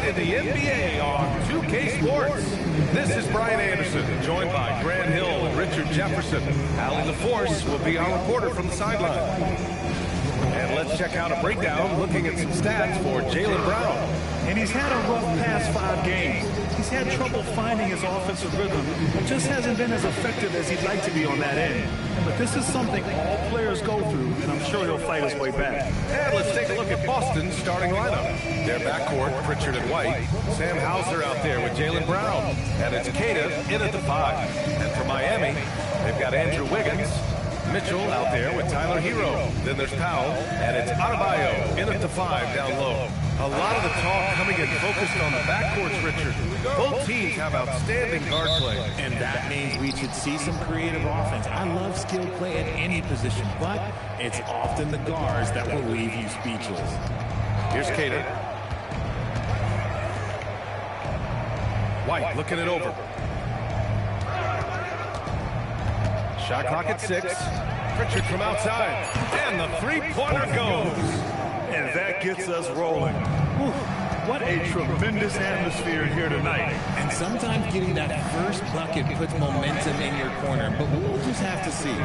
night in the NBA on 2K Sports. This is Brian Anderson, joined by Grant Hill and Richard Jefferson. Allie LaForce will be our reporter from the sideline. And let's check out a breakdown looking at some stats for Jaylen Brown. And he's had a rough past 5 games. He's had trouble finding his offensive rhythm. Just hasn't been as effective as he'd like to be on that end. But this is something all players go through, and I'm sure he'll fight his way back. And let's take a look at Boston's starting lineup. Their backcourt, Pritchard and White. Sam Hauser out there with Jaylen Brown. And it's Queta in at the 5. And for Miami, they've got Andrew Wiggins. Mitchell out there with Tyler Hero. Then there's Powell, and it's Adebayo in at the 5 down low. A lot of the talk coming in focused on the backcourts, Richard. Both teams have outstanding guard play. And that means we should see some creative offense. I love skilled play at any position, but it's often the guards that will leave you speechless. Here's Queta. White looking it over. Shot clock at 6. Pritchard from outside. And the three-pointer goes. And that gets us rolling. Whew, what a tremendous atmosphere here tonight. And sometimes getting that first bucket puts momentum in your corner, but we'll just have to see.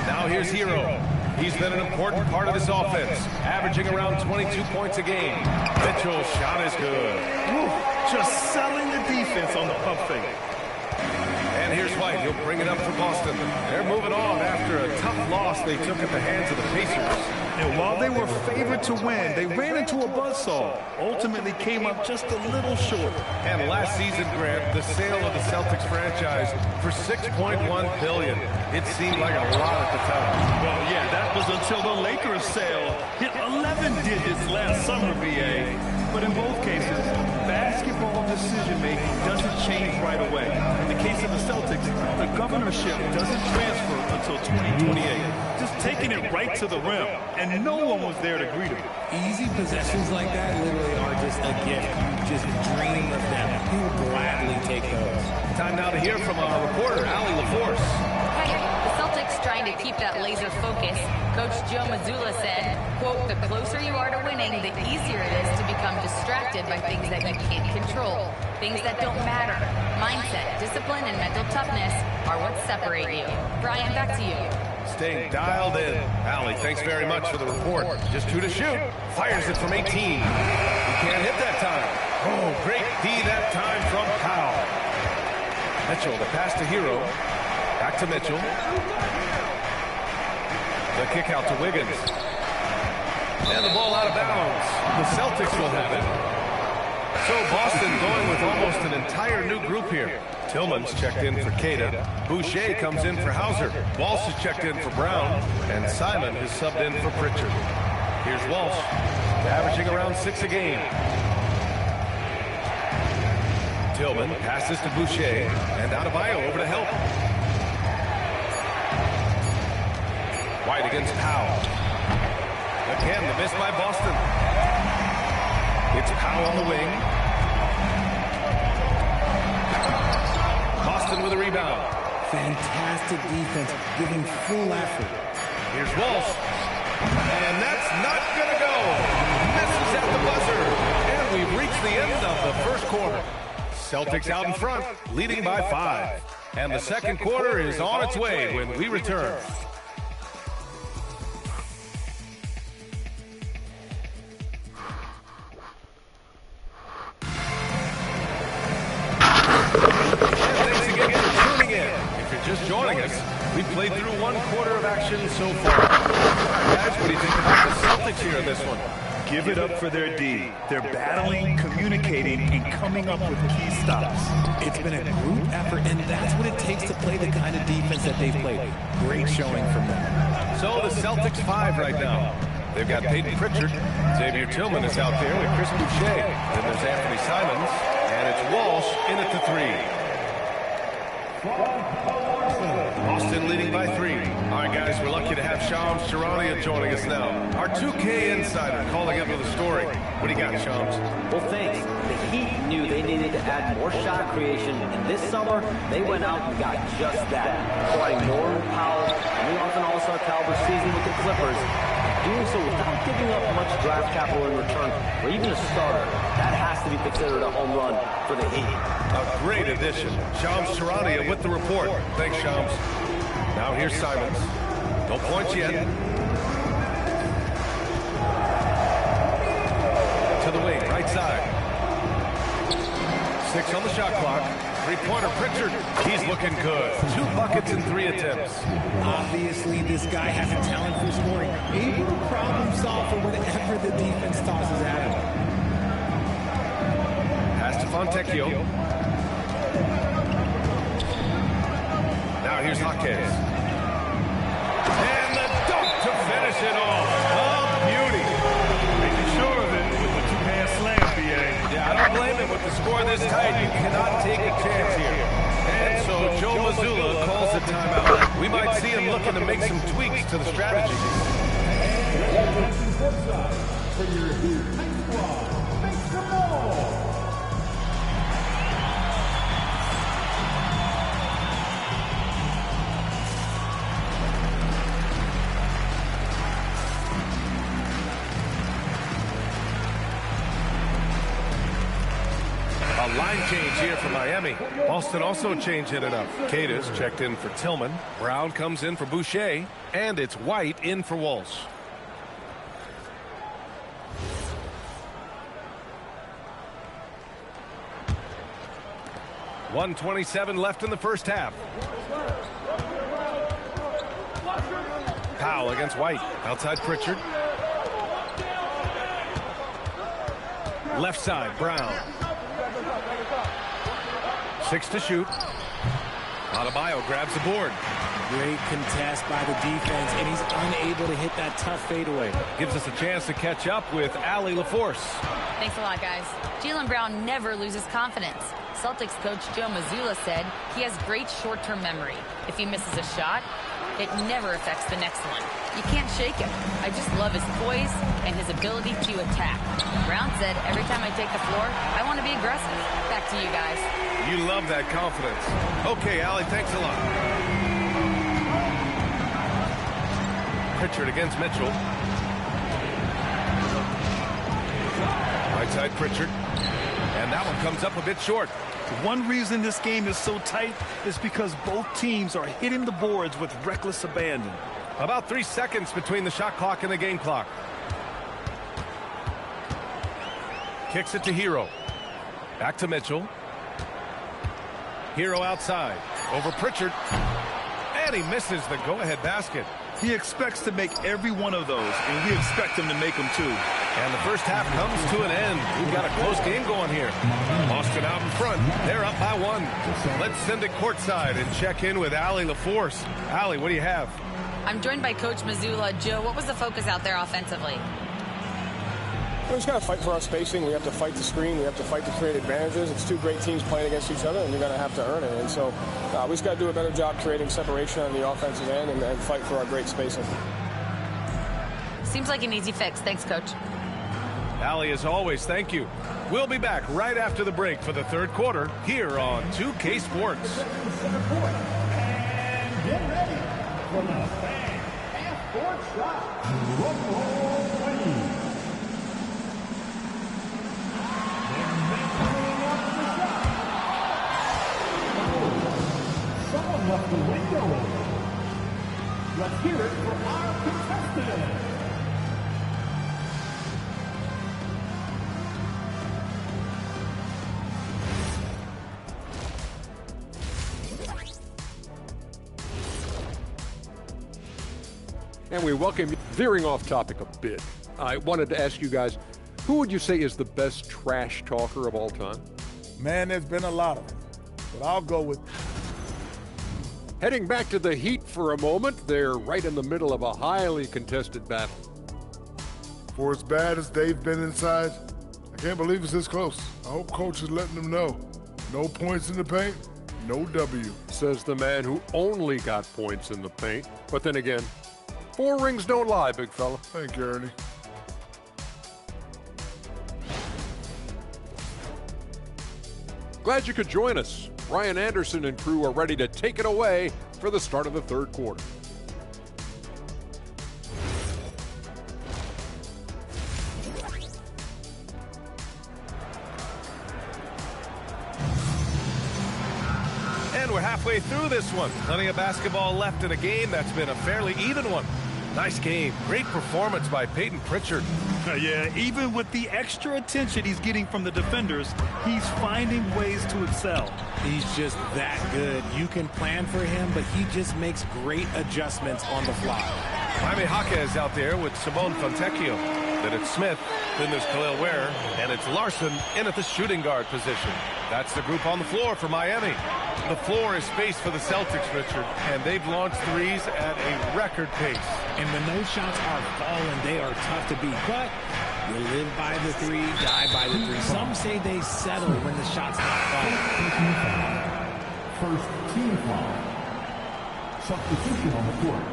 Now here's Hero. He's been an important part of this offense, averaging around 22 points a game. Mitchell's shot is good. Whew, just selling the defense on the pump fake. And here's White. He'll bring it up for Boston. They're moving on after a tough loss they took at the hands of the Pacers. And while they were favored to win, they ran into a buzzsaw. Ultimately came up just a little short. And last season, Grant, the sale of the Celtics franchise for $6.1 billion. It seemed like a lot at the time. Well, yeah, that was until the Lakers sale hit 11 digits last summer, BA. But in both cases, basketball decision-making doesn't change right away. In the case of the Celtics, the governorship doesn't transfer until 2028. Just taking it right to the rim, and no one was there to greet him. Easy possessions like that literally are just a gift. You just dream of them. He'll gladly take those. Time now to hear from our reporter, Allie LaForce. The Celtics trying to keep that laser focus. Coach Joe Mazzulla said, quote, "The closer you are to winning, the easier it is to become distracted by things that you can't control, things that don't matter. Mindset, discipline, and mental toughness are what separate you." Brian, back to you. Staying dialed in. Allie, thanks very much for the report. Just 2 to shoot. Fires it from 18. He can't hit that time. Oh, great D that time from Powell. Mitchell, the pass to Hero. Back to Mitchell. The kick out to Wiggins. And the ball out of bounds. The Celtics will have it. So Boston going with almost an entire new group here. Tillman's checked in for Queta. Boucher comes in for Hauser. Walsh is checked in for Brown. And Simon is subbed in for Pritchard. Here's Walsh, averaging around 6 a game. Tillman passes to Boucher. And Adebayo over to help. White against Powell. Again, the miss by Boston. It's Powell on the wing. Boston with a rebound. Fantastic defense, giving full effort. Here's Walsh. And that's not going to go. Misses at the buzzer. And we've reached the end of the first quarter. Celtics out in front, leading by 5. And the second quarter is on its way when we return. Just joining us, we've played through 1 quarter of action so far. All right, guys, what do you think about the Celtics here in this one? Give it up for their D. They're battling, communicating, and coming up with key stops. It's been a group effort, and that's what it takes to play the kind of defense that they've played. Great showing from them. So the Celtics 5 right now. They've got Peyton Pritchard. Xavier Tillman is out there with Chris Boucher. Then there's Anthony Simons. And it's Walsh in at the 3. Boston leading by 3. All right, guys, we're lucky to have Shams Charania joining us now. Our 2K insider calling up with a story. What do you got, Shams? Well, thanks. The Heat knew they needed to add more shot creation, and this summer, they went out and got just that. Acquiring Norman Powell, coming off an all-star caliber season with the Clippers, doing so without giving up much draft capital in return, or even a starter. That has to be considered a home run for the Heat. A great addition. Shams Charania with the report. Thanks, Shams. Now here's Simons. No points yet. To the wing, right side. 6 on the shot clock. Three-pointer Pritchard. He's looking good. 2 buckets in 3 attempts. Obviously, this guy has a talent for scoring. Able to problem solve for whatever the defense tosses at him. Pass to Fontecchio. Now here's Jaquez. And the dunk to finish it off. Oh, beauty. Making sure of it with the two-hand slam, BA. Yeah, I don't blame him with the score this tight. You cannot take a chance here. And so Joe Mazzulla calls the timeout. We might see him looking to make some tweaks to the strategy. A line change here for Miami. Boston also changing it up. Cada's checked in for Tillman. Brown comes in for Boucher. And it's White in for Walsh. .127 left in the first half. Powell against White. Outside Pritchard. Left side, Brown. 6 to shoot. Adebayo grabs the board. Great contest by the defense, and he's unable to hit that tough fadeaway. Gives us a chance to catch up with Allie LaForce. Thanks a lot, guys. Jaylen Brown never loses confidence. Celtics coach Joe Mazzulla said he has great short-term memory. If he misses a shot, it never affects the next one. You can't shake him. I just love his poise and his ability to attack. Brown said, every time I take the floor, I want to be aggressive. Back to you guys. You love that confidence. Okay, Allie, thanks a lot. Pritchard against Mitchell. Right side Pritchard. And that one comes up a bit short. One reason this game is so tight is because both teams are hitting the boards with reckless abandon. About 3 seconds between the shot clock and the game clock. Kicks it to Hero. Back to Mitchell. Hero outside. Over Pritchard. And he misses the go-ahead basket. He expects to make every one of those, and we expect him to make them too. And the first half comes to an end. We've got a close game going here. Boston out in front. They're up by 1. Let's send it courtside and check in with Allie LaForce. Allie, what do you have? I'm joined by Coach Mazzulla. Joe, what was the focus out there offensively? We just got to fight for our spacing. We have to fight the screen. We have to fight to create advantages. It's 2 great teams playing against each other, and you're going to have to earn it. And so we just got to do a better job creating separation on the offensive end and fight for our great spacing. Seems like an easy fix. Thanks, Coach. Allie, as always, thank you. We'll be back right after the break for the third quarter here on 2K Sports. And get ready for the half-court shot. Someone left the window open. Let's hear it for our contestant. And we welcome you. Veering off topic a bit, I wanted to ask you guys, who would you say is the best trash talker of all time? Man, there's been a lot of them, but I'll go with... Heading back to the Heat for a moment, they're right in the middle of a highly contested battle. For as bad as they've been inside, I can't believe it's this close. I hope coach is letting them know. No points in the paint, no W. Says the man who only got points in the paint. But then again, 4 rings don't lie, big fella. Thank you, Ernie. Glad you could join us. Ryan Anderson and crew are ready to take it away for the start of the third quarter. we're halfway through this one. Plenty of basketball left in a game that's been a fairly even one. Nice game. Great performance by Peyton Pritchard. Yeah, even with the extra attention he's getting from the defenders, he's finding ways to excel. He's just that good. You can plan for him, but he just makes great adjustments on the fly. Jaime Haka is out there with Simone Fontecchio. Then it's Smith, then there's Khalil Ware, and it's Larson in at the shooting guard position. That's the group on the floor for Miami. The floor is space for the Celtics, Richard, and they've launched threes at a record pace. And when those shots are falling, they are tough to beat. But you live by the three, die by the three. Some say they settle when the shot's not falling. First team foul. Substitution on the court.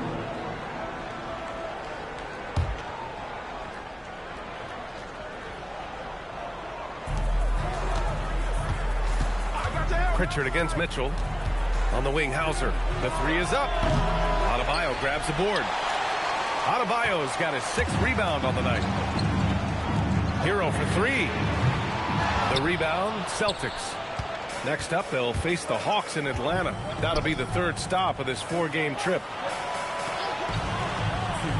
Pritchard against Mitchell. On the wing, Hauser. The three is up. Adebayo grabs the board. Adebayo's got his 6th rebound on the night. Hero for 3. The rebound, Celtics. Next up, they'll face the Hawks in Atlanta. That'll be the 3rd stop of this 4-game trip.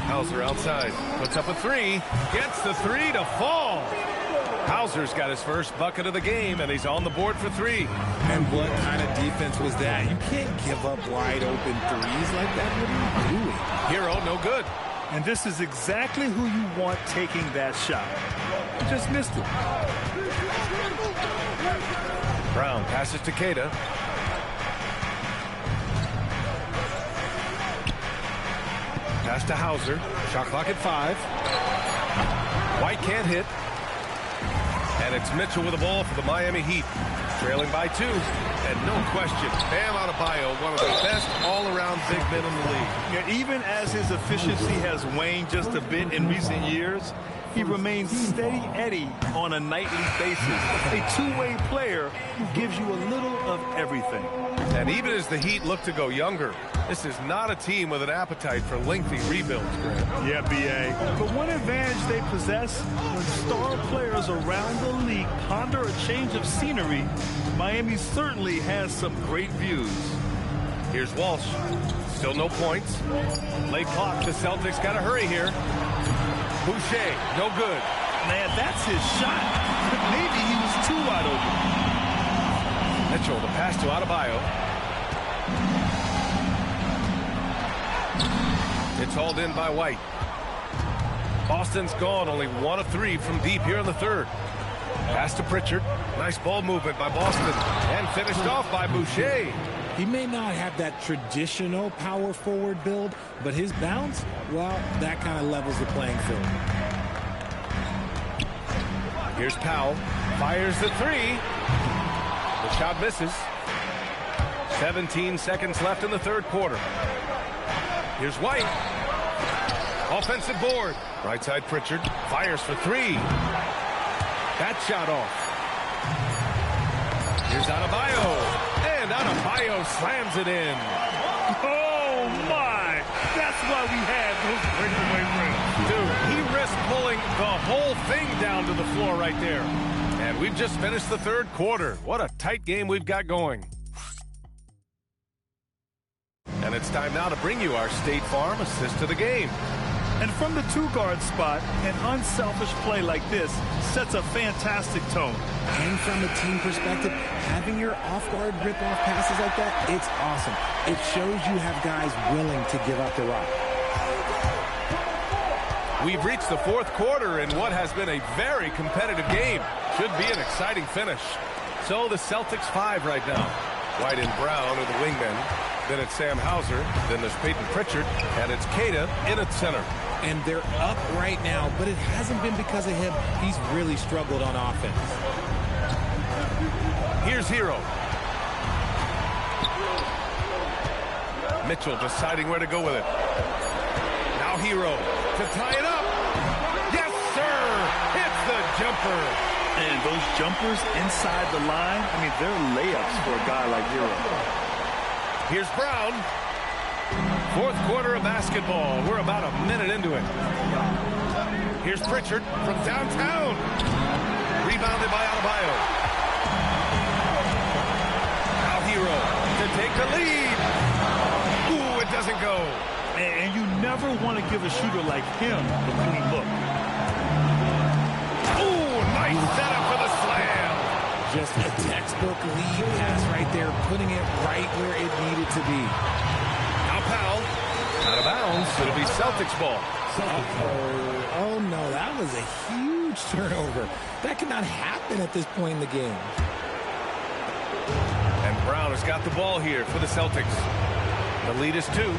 Hauser outside. Puts up a 3. Gets the 3 to fall. Hauser's got his first bucket of the game, and he's on the board for 3. And what kind of defense was that? You can't give up wide open threes like that. What are you doing? Hero, no good. And this is exactly who you want taking that shot. You just missed it. Brown passes to Keita. Pass to Hauser. Shot clock at 5. White can't hit. And it's Mitchell with the ball for the Miami Heat. Trailing by 2. And no question, Bam Adebayo, one of the best all-around big men in the league. Yeah, even as his efficiency has waned just a bit in recent years, he remains steady Eddie on a nightly basis. A two-way player who gives you a little of everything. And even as the Heat look to go younger, this is not a team with an appetite for lengthy rebuilds, Grant. Yeah, B.A. But one advantage they possess, when star players around the league ponder a change of scenery, Miami certainly has some great views. Here's Walsh. Still no points. Late clock. The Celtics got to hurry here. Boucher, no good. Man, that's his shot. Maybe he was too wide open. Mitchell, the pass to Adebayo. It's hauled in by White. Boston's gone, only 1 of 3 from deep here in the 3rd. Pass to Pritchard. Nice ball movement by Boston. And finished off by Boucher. He may not have that traditional power forward build, but his bounce, well, that kind of levels the playing field. Here's Powell. Fires the 3. The shot misses. 17 seconds left in the 3rd quarter. Here's White. Offensive board. Right side Pritchard. Fires for 3. That shot off. Here's Adebayo. And Adebayo slams it in. Oh, my. That's why we had those breakaway rims. Dude, he risked pulling the whole thing down to the floor right there. And we've just finished the 3rd quarter. What a tight game we've got going. And it's time now to bring you our State Farm assist to the game. And from the 2-guard spot, an unselfish play like this sets a fantastic tone. And from a team perspective, having your off-guard rip-off passes like that, it's awesome. It shows you have guys willing to give up the rock. We've reached the 4th quarter in what has been a very competitive game. Should be an exciting finish. So the Celtics 5 right now. White and Brown are the wingmen. Then it's Sam Hauser. Then there's Peyton Pritchard. And it's Keita in at center. And they're up right now, but it hasn't been because of him. He's really struggled on offense. Here's Hero. Mitchell deciding where to go with it. Now Hero to tie it up. Yes, sir. Hits the jumper. And those jumpers inside the line, I mean, they're layups for a guy like Hero. Here's Brown. 4th quarter of basketball. We're about a minute into it. Here's Pritchard from downtown. Rebounded by Adebayo. Now Hero to take the lead. Ooh, it doesn't go. And you never want to give a shooter like him a clean look. Ooh, nice setup for the slam. Just a textbook lead pass right there, putting it right where it needed to be. Now Powell, out of bounds. It'll be Celtics ball. Oh no, that was a huge turnover. That could not happen at this point in the game. And Brown has got the ball here for the Celtics. The lead is 2.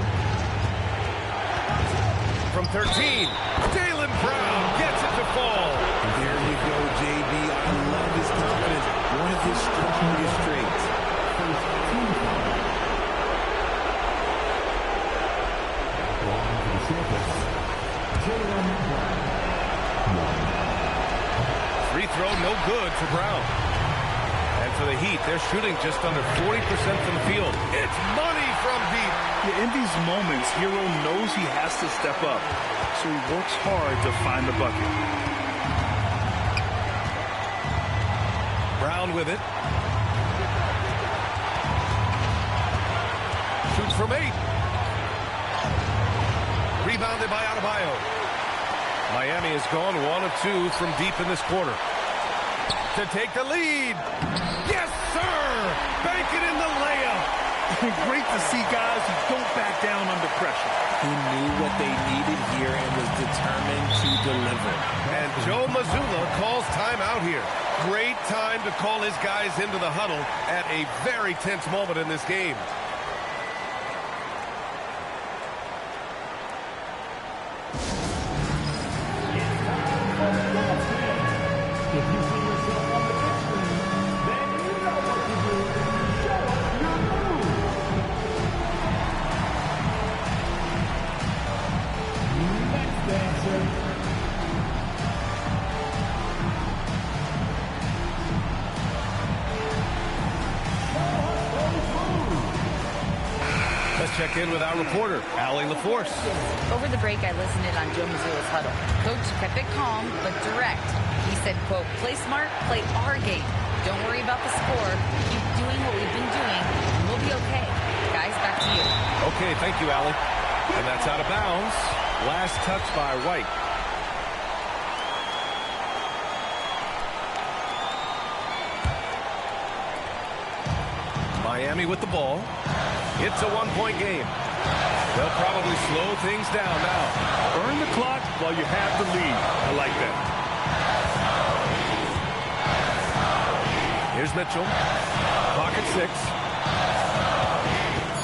From 13, Jaylen Brown gets it to fall. There you go, JB. I love his confidence. One of his strongest traits. Free throw, no good for Brown. And for the Heat, they're shooting just under 40% from the field. It's money from deep. Yeah, in these moments, Hero knows he has to step up, so he works hard to find the bucket. Brown with it. Shoots from 8. Rebounded by Adebayo. Miami has gone 1 of 2 from deep in this quarter. To take the lead. Yes, sir! Bank it in the layup. Great to see guys who don't back down under pressure. He knew what they needed here and was determined to deliver. And Joe Mazzulla calls timeout here. Great time to call his guys into the huddle at a very tense moment in this game. Let's check in with our reporter, Allie LaForce. Over the break, I listened in on Joe Mazzulla's huddle. Coach kept it calm, but direct. He said, quote, play smart, play our game. Don't worry about the score. Keep doing what we've been doing, and we'll be okay. Guys, back to you. Okay, thank you, Allie. And that's out of bounds. Last touch by White. Miami with the ball. It's a one-point game. They'll probably slow things down now. Burn the clock while you have the lead. I like that. Here's Mitchell. Pocket 6.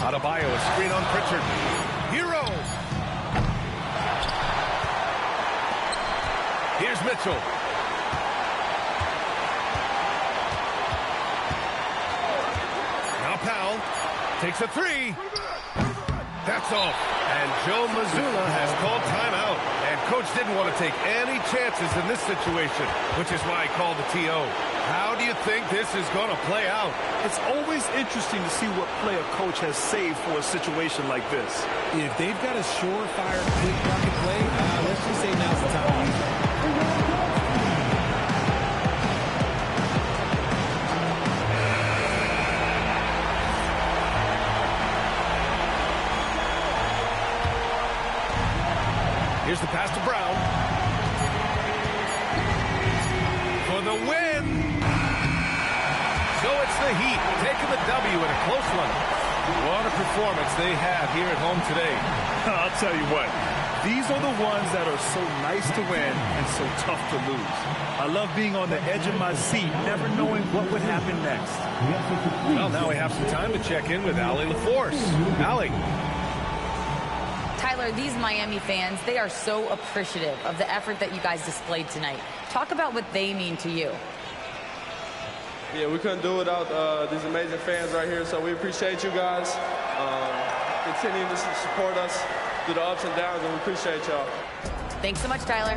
Adebayo, a screen on Pritchard. Hero! Here's Mitchell. Now Powell takes a 3. That's off. And Joe Mazzulla has called timeout. And coach didn't want to take any chances in this situation, which is why he called the TO. How do you think this is going to play out? It's always interesting to see what play a coach has saved for a situation like this. If they've got a surefire, quick bucket play, let's just say now's the time to use it. Here's the pass to Brown. For the win. So it's the Heat taking the W in a close one. What a performance they have here at home today. I'll tell you what. These are the ones that are so nice to win and so tough to lose. I love being on the edge of my seat, never knowing what would happen next. Well, now we have some time to check in with Allie LaForce. Allie. Tyler, these Miami fans, they are so appreciative of the effort that you guys displayed tonight. Talk about what they mean to you. Yeah, we couldn't do it without these amazing fans right here, so we appreciate you guys. Continue to support us through the ups and downs, and we appreciate y'all. Thanks so much, Tyler.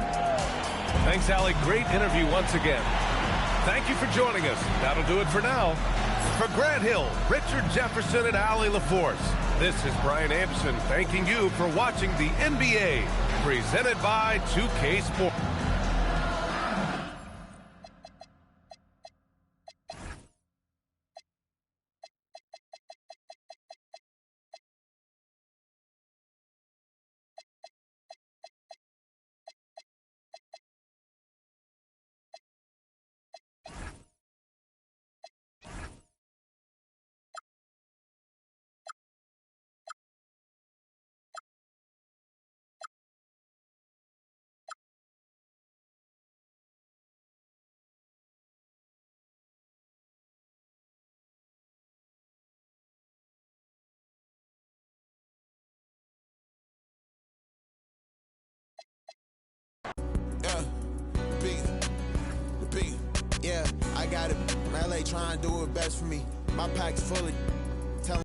Thanks, Allie. Great interview once again. Thank you for joining us. That'll do it for now. For Grant Hill, Richard Jefferson, and Allie LaForce, this is Brian Anderson thanking you for watching the NBA, presented by 2K Sports. Yeah, I got it. LA trying to do it best for me. My pack's full of